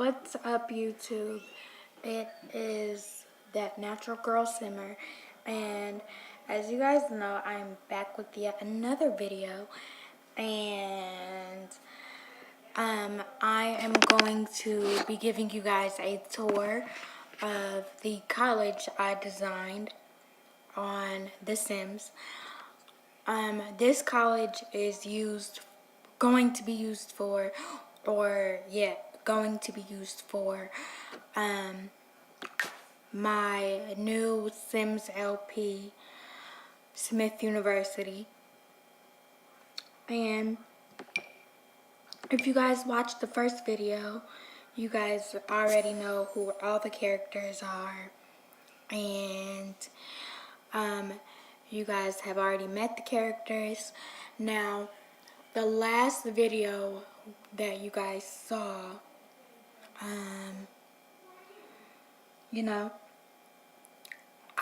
What's up, YouTube? It is that natural girl simmer, and as you guys know, I'm back with yet another video, and I am going to be giving you guys a tour of the college I designed on The Sims. This college is going to be used for my new Sims LP, Smith University. And if you guys watched the first video, you guys already know who all the characters are. And you guys have already met the characters. Now, the last video that you guys saw,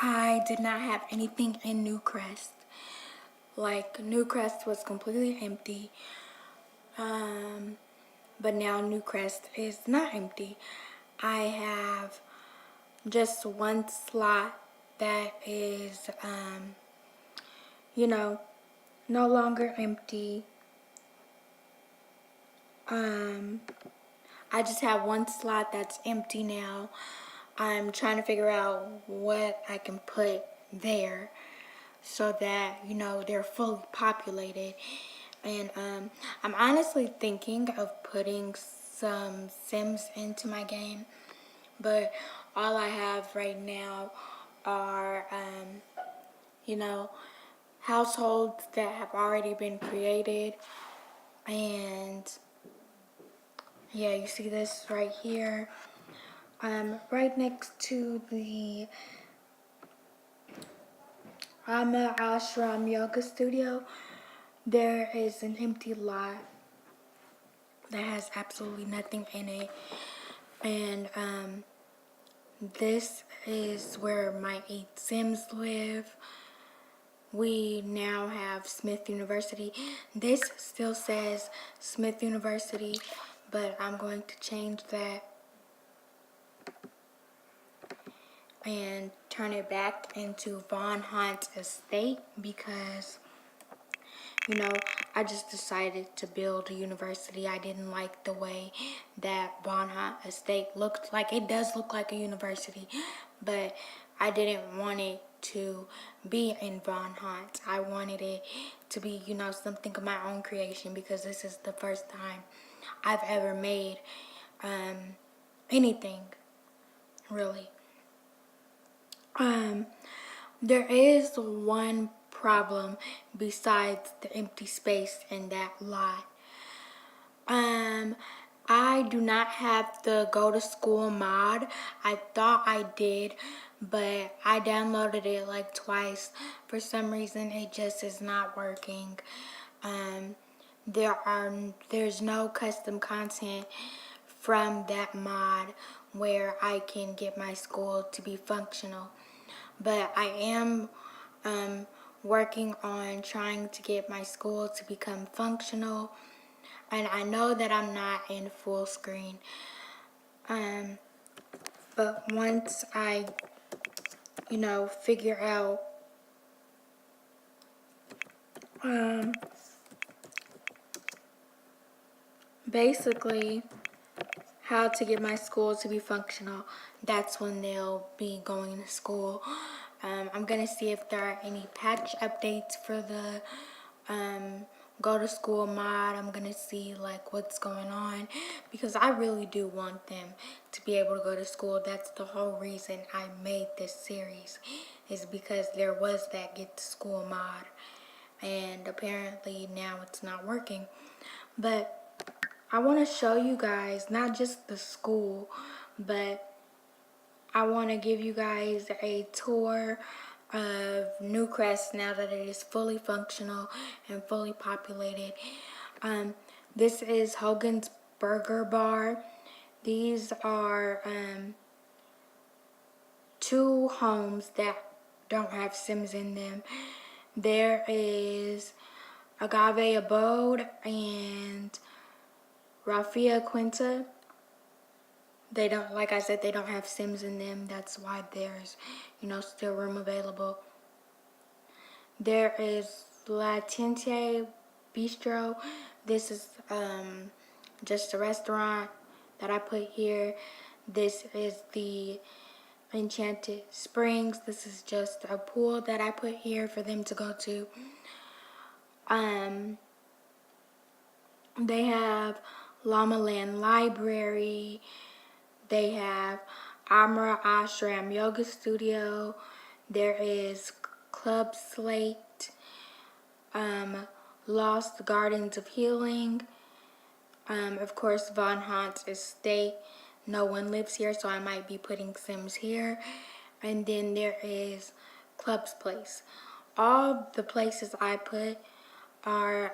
I did not have anything in Newcrest. Like, Newcrest was completely empty. But now Newcrest is not empty. I have just one slot that is, no longer empty. I just have one slot that's empty now. I'm trying to figure out what I can put there so that, they're fully populated. And I'm honestly thinking of putting some Sims into my game, but all I have right now are, households that have already been created. And yeah, you see this right here. Right next to the Ashram Yoga Studio, there is an empty lot that has absolutely nothing in it. And this is where my 8 Sims live. We now have Smith University. This still says Smith University, but I'm going to change that and turn it back into Von Hunt's estate because, I just decided to build a university. I didn't like the way that Von Hunt estate looked like. It does look like a university, but I didn't want it to be in Von Hunt. I wanted it to be, something of my own creation because this is the first time I've ever made anything, really. There is one problem besides the empty space in that lot. I do not have the go to school mod. I thought I did, but I downloaded it like twice. For some reason, it just is not working. There's no custom content from that mod where I can get my school to be functional. But I am working on trying to get my school to become functional. And I know that I'm not in full screen. But once I, figure out basically how to get my school to be functional, that's when they'll be going to school. I'm gonna see if there are any patch updates for the go to school mod. I'm gonna see like what's going on because I really do want them to be able to go to school. That's the whole reason I made this series, is because there was that get to school mod, and apparently now it's not working. But I want to show you guys not just the school, but I want to give you guys a tour of Newcrest now that it is fully functional and fully populated. This is Hogan's Burger Bar. These are 2 homes that don't have Sims in them. There is Agave Abode and Rafia Quinta. They don't, like I said, they don't have Sims in them. That's why there's, still room available. There is La Tente Bistro. This is just a restaurant that I put here. This is the Enchanted Springs. This is just a pool that I put here for them to go to. They have Llama Land Library. They have Amra Ashram Yoga Studio. There is Club Slate, Lost Gardens of Healing. Of course, Von Hunt's Estate. No one lives here, so I might be putting Sims here. And then there is Club's Place. All the places I put are,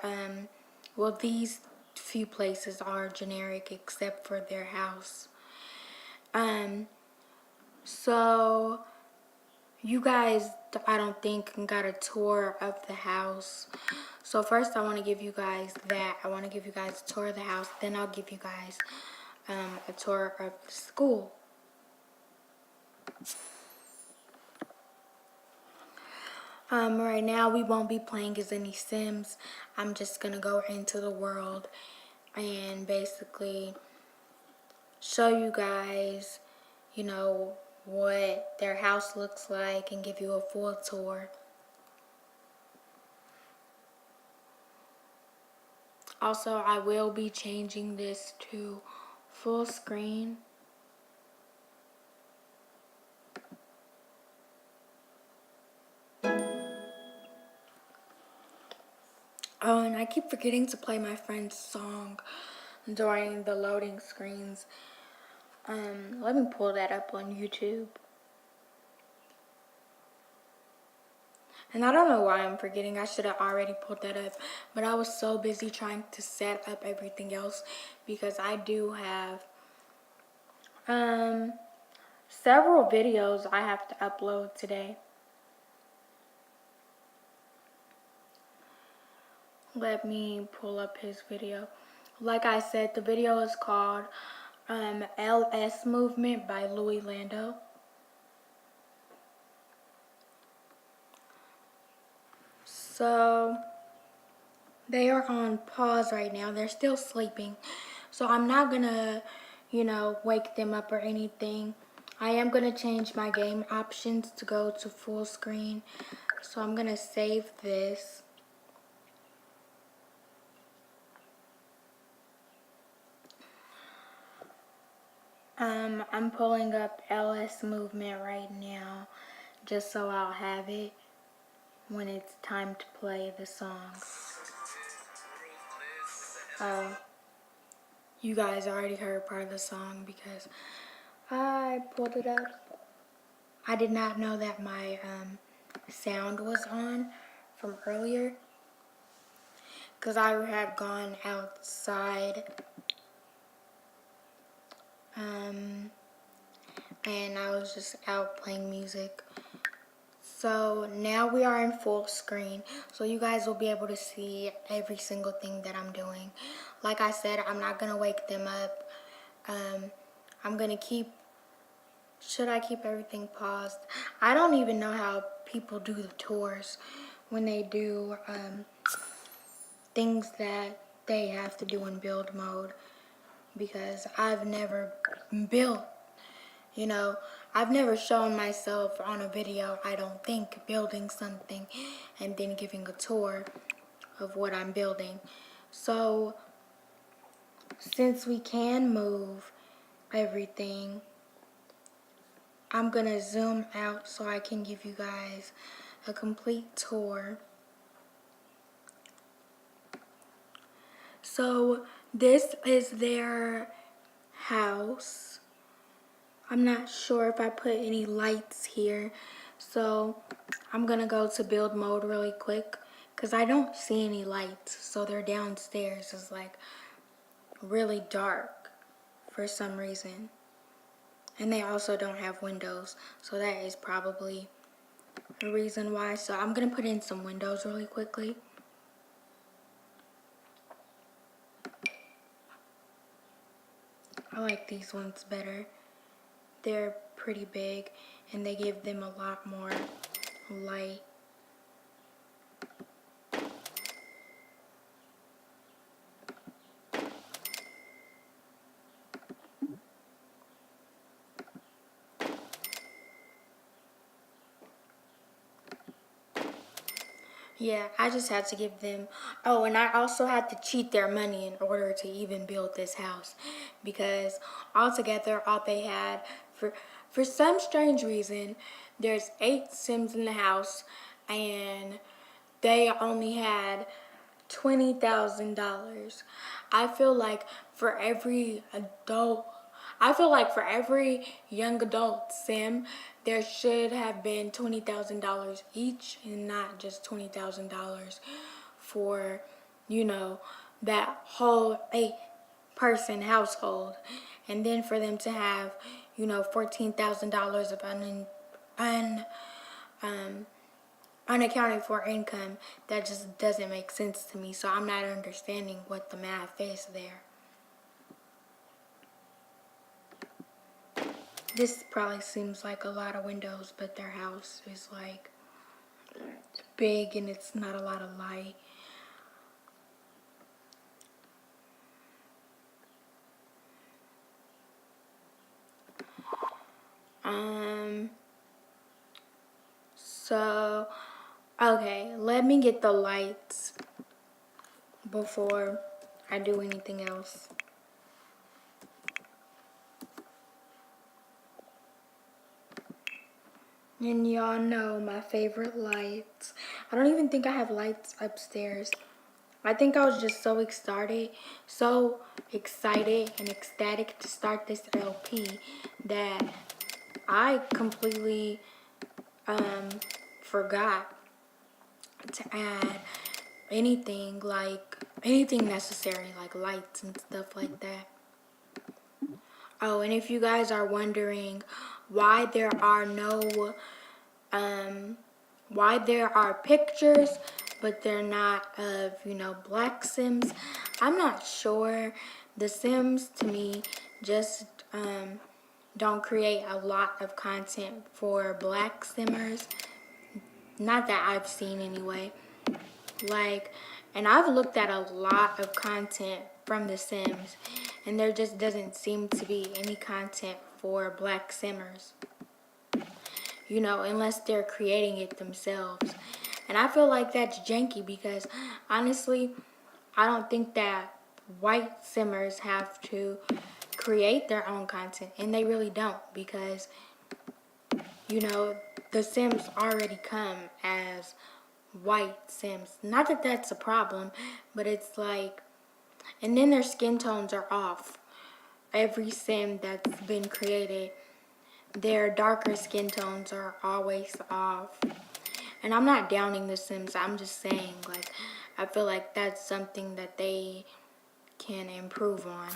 well, these few places are generic except for their house. So you guys, I don't think, got a tour of the house. So first I want to give you guys that. I want to give you guys a tour of the house. Then I'll give you guys a tour of the school. Right now we won't be playing as any Sims. I'm just going to go into the world and basically show you guys, what their house looks like and give you a full tour. Also, I will be changing this to full screen. Oh, and I keep forgetting to play my friend's song during the loading screens. Let me pull that up on YouTube. And I don't know why I'm forgetting. I should have already pulled that up. But I was so busy trying to set up everything else because I do have several videos I have to upload today. Let me pull up his video. Like I said, the video is called LS Movement by Louis Lando. So they are on pause right now. They're still sleeping. So I'm not gonna, wake them up or anything. I am gonna change my game options to go to full screen. So I'm gonna save this. I'm pulling up LS Movement right now just so I'll have it when it's time to play the song. Oh, you guys already heard part of the song because I pulled it up. I did not know that my sound was on from earlier because I had gone outside and I was just out playing music. So now we are in full screen, so you guys will be able to see every single thing that I'm doing. Like I said, I'm not gonna wake them up. I'm gonna should I keep everything paused? I don't even know how people do the tours when they do things that they have to do in build mode, because I've never built, I've never shown myself on a video, I don't think, building something and then giving a tour of what I'm building. So since we can move everything, I'm gonna zoom out so I can give you guys a complete tour. So this is their house. I'm not sure if I put any lights here, so I'm gonna go to build mode really quick because I don't see any lights. So they're downstairs. It's like really dark for some reason, and they also don't have windows, so that is probably the reason why. So I'm gonna put in some windows really quickly. I like these ones better. They're pretty big and they give them a lot more light. Yeah, I just had to give them. Oh, and I also had to cheat their money in order to even build this house, because altogether all they had for some strange reason, there's 8 Sims in the house, and they only had $20,000. I feel like for every adult, I feel like for every young adult sim, there should have been $20,000 each, and not just $20,000 for, you know, that whole 8-person household. And then for them to have, you know, $14,000 of um, unaccounted for income, that just doesn't make sense to me. So I'm not understanding what the math is there. This probably seems like a lot of windows, but their house is like big and it's not a lot of light. So okay, let me get the lights before I do anything else. And y'all know my favorite lights. I don't even think I have lights upstairs. I think I was just so excited and ecstatic to start this LP that I completely forgot to add anything necessary, like lights and stuff like that. Oh, and if you guys are wondering why there are why there are pictures but they're not of, you know, black Sims, I'm not sure. The Sims to me just don't create a lot of content for black Simmers. Not that I've seen anyway. Like, and I've looked at a lot of content from The Sims, and there just doesn't seem to be any content for black Simmers. You know, unless they're creating it themselves. And I feel like that's janky because, honestly, I don't think that white Simmers have to create their own content, and they really don't, because, you know, the Sims already come as white Sims. Not that that's a problem, but it's like, and then their skin tones are off. Every Sim that's been created, their darker skin tones are always off. And I'm not downing the Sims, I'm just saying, like, I feel like that's something that they can improve on.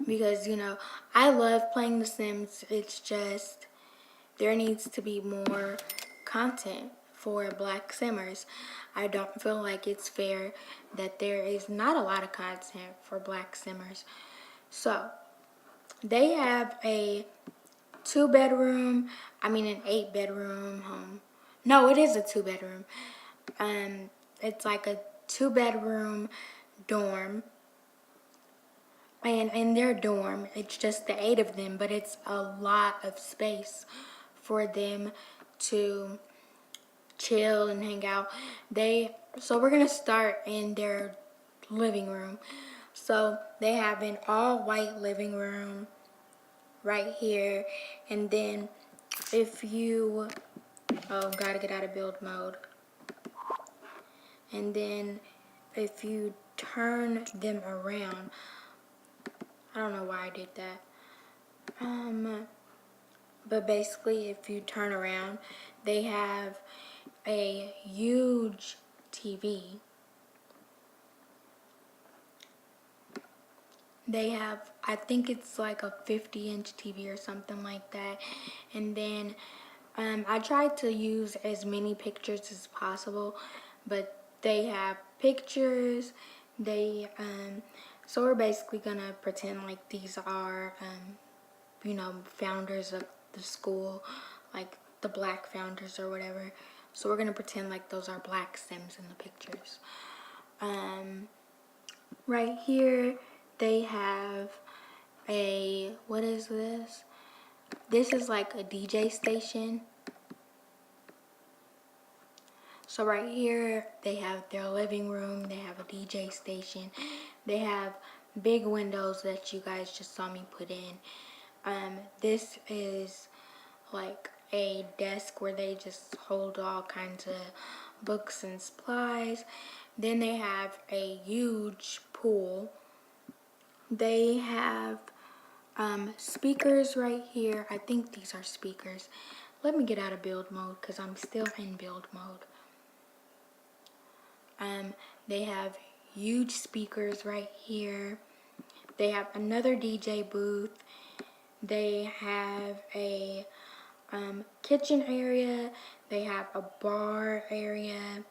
Because, you know, I love playing The Sims. It's just there needs to be more content for black Simmers. I don't feel like it's fair that there is not a lot of content for black Simmers. So, they have an 8-bedroom home. No, it is a 2-bedroom. It's like a 2-bedroom dorm. And in their dorm, it's just the 8 of them, but it's a lot of space for them to chill and hang out. So we're gonna start in their living room. So they have an all white living room right here, and then if you gotta get out of build mode, and then if you turn them around, I don't know why I did that. But basically, if you turn around, they have a huge TV. They have, I think it's like a 50-inch TV or something like that. And then I tried to use as many pictures as possible, but they have pictures. So we're basically gonna pretend like these are, founders of the school, like the black founders or whatever. So we're gonna pretend like those are black Sims in the pictures. Right here, they have what is this? This is like a DJ station. So right here, they have their living room, they have a DJ station, they have big windows that you guys just saw me put in. This is like a desk where they just hold all kinds of books and supplies. Then they have a huge pool. They have speakers right here. I think these are speakers. Let me get out of build mode because I'm still in build mode. They have huge speakers right here. They have another DJ booth. They have a kitchen area. They have a bar area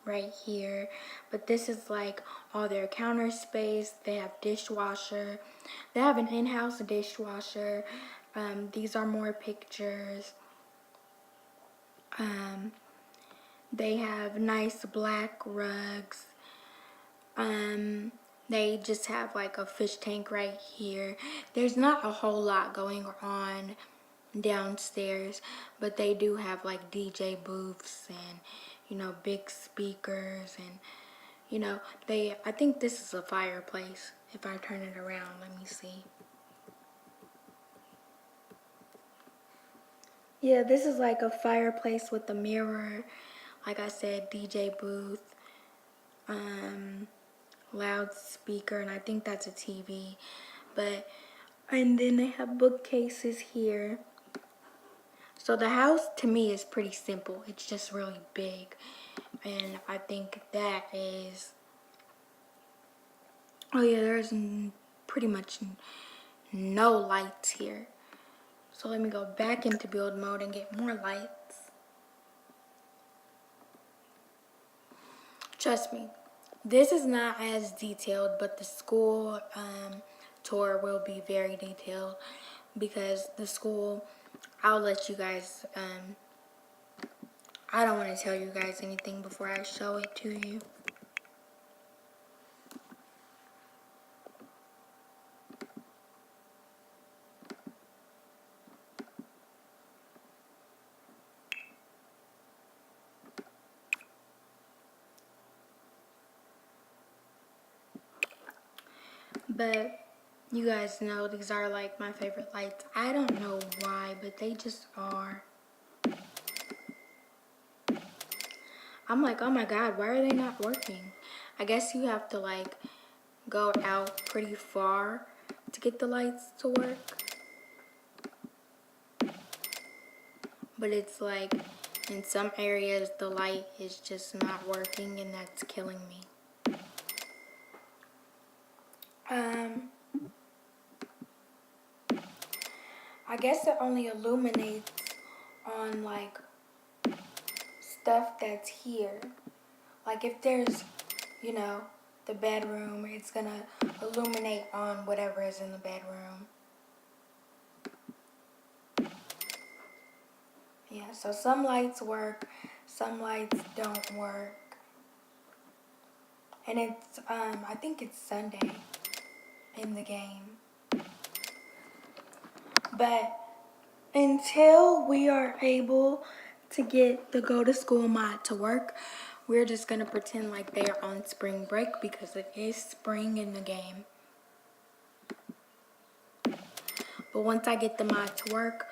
right here. But this is like all their counter space. They have dishwasher. They have an in-house dishwasher. These are more pictures. They have nice black rugs. They just have like a fish tank right here. There's not a whole lot going on downstairs, but they do have like DJ booths and, big speakers, and, I think this is a fireplace. If I turn it around, let me see. Yeah, this is like a fireplace with a mirror. Like I said, DJ booth, loudspeaker, and I think that's a TV. And then they have bookcases here. So the house to me is pretty simple. It's just really big. And I think that is, oh yeah, there's pretty much no lights here. So let me go back into build mode and get more lights. Trust me, this is not as detailed, but the school tour will be very detailed because the school, I'll let you guys, I don't want to tell you guys anything before I show it to you. But you guys know these are like my favorite lights. I don't know why, but they just are. I'm like, oh my god, why are they not working? I guess you have to like go out pretty far to get the lights to work. But it's like in some areas the light is just not working, and that's killing me. I guess it only illuminates on like stuff that's here. Like if there's, the bedroom, it's gonna illuminate on whatever is in the bedroom. Yeah, so some lights work, some lights don't work. And it's, I think it's Sunday in the game. But until we are able to get the go to school mod to work, we're just gonna pretend like they are on spring break because it is spring in the game. But once I get the mod to work,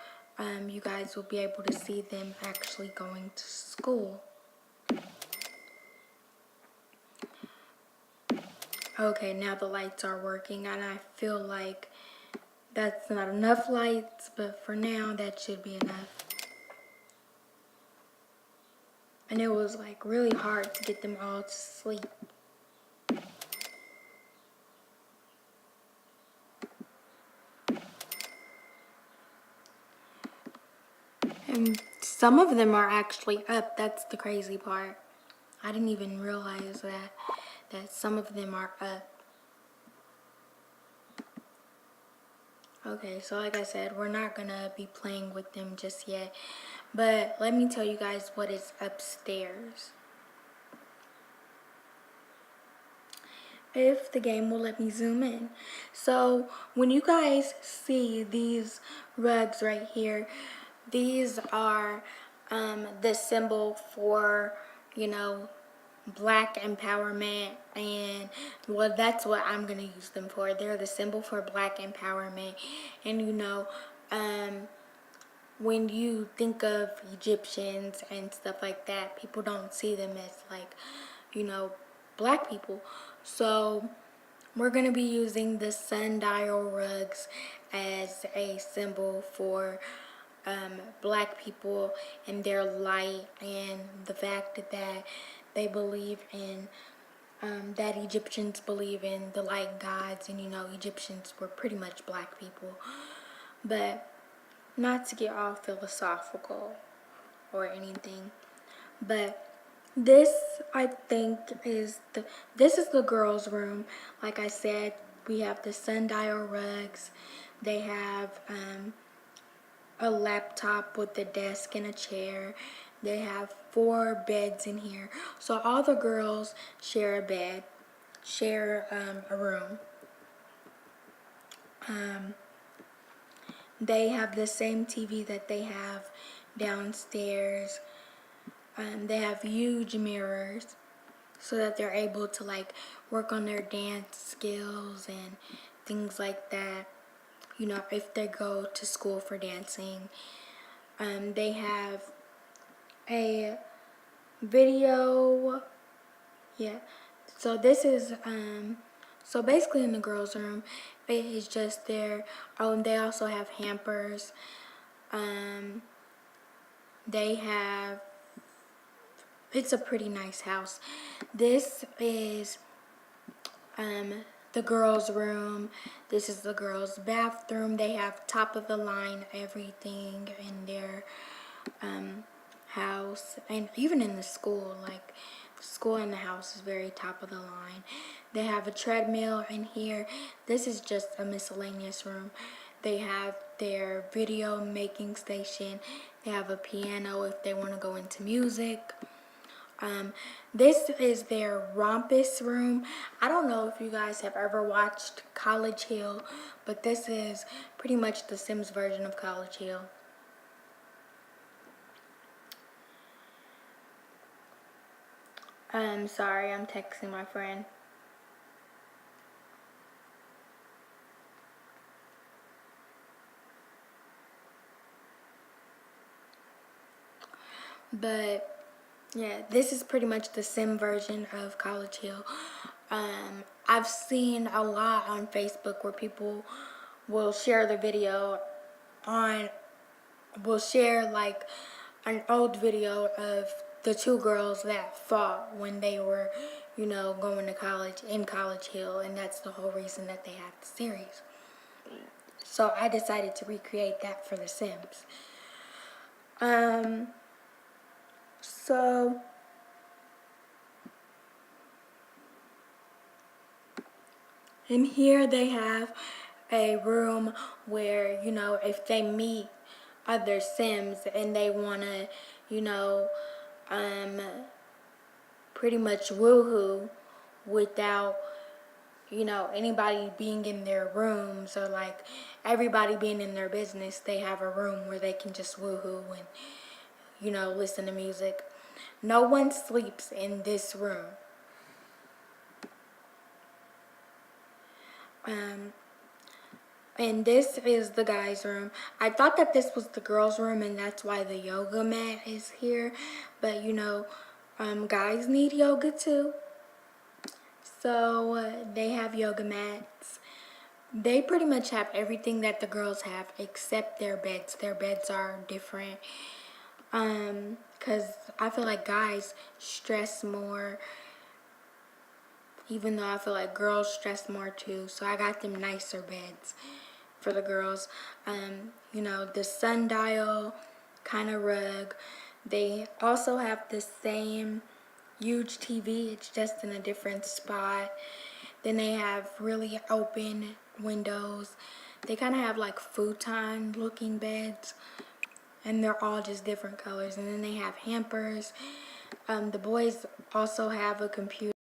you guys will be able to see them actually going to school. Okay, now the lights are working, and I feel like that's not enough lights, but for now that should be enough. And it was like really hard to get them all to sleep. And some of them are actually up. That's the crazy part. I didn't even realize that some of them are up. Okay, so like I said, we're not gonna be playing with them just yet. But let me tell you guys what is upstairs. If the game will let me zoom in. So when you guys see these rugs right here, these are the symbol for, you know, black empowerment, and well, that's what I'm gonna use them for. They're the symbol for black empowerment. And you know, when you think of Egyptians and stuff like that, people don't see them as like, you know, black people. So we're going to be using the sundial rugs as a symbol for black people and their light, and the fact that they believe in that Egyptians believe in the light gods, and you know, Egyptians were pretty much black people. But not to get all philosophical or anything, but this, I think, this is the girls' room. Like I said, we have the sundial rugs. They have a laptop with a desk and a chair. They have 4 beds in here. So all the girls share a bed, share a room. They have the same TV that they have downstairs. They have huge mirrors so that they're able to like work on their dance skills and things like that. You know, if they go to school for dancing. They have a video. Yeah. So this is so basically in the girls' room, it is just their. Oh, and they also have hampers. They have. It's a pretty nice house. This is the girls' room. This is the girls' bathroom. They have top of the line everything in their house, and even in the school. Like, the school and the house is very top of the line. They have a treadmill in here. This is just a miscellaneous room. They have their video making station. They have a piano if they want to go into music. This is their rompus room. I don't know if you guys have ever watched College Hill, but this is pretty much the Sims version of College Hill. I'm sorry, I'm texting my friend. But yeah, this is pretty much the sim version of College Hill. I've seen a lot on Facebook where people will share the video will share like an old video of the 2 girls that fought when they were, you know, going to college in College Hill, and that's the whole reason that they have the series. So I decided to recreate that for The Sims. So in here they have a room where, you know, if they meet other Sims and they want to, you know, pretty much woohoo without, you know, anybody being in their rooms or like everybody being in their business, they have a room where they can just woohoo and, you know, listen to music. No one sleeps in this room. And this is the guys' room. I thought that this was the girls' room, and that's why the yoga mat is here. But you know, guys need yoga too. So they have yoga mats. They pretty much have everything that the girls have except their beds. Their beds are different. Because I feel like guys stress more, even though I feel like girls stress more too. So I got them nicer beds for the girls. You know, the sundial kind of rug. They also have the same huge TV. It's just in a different spot. Then they have really open windows. They kind of have like futon looking beds, and they're all just different colors. And then they have hampers. The boys also have a computer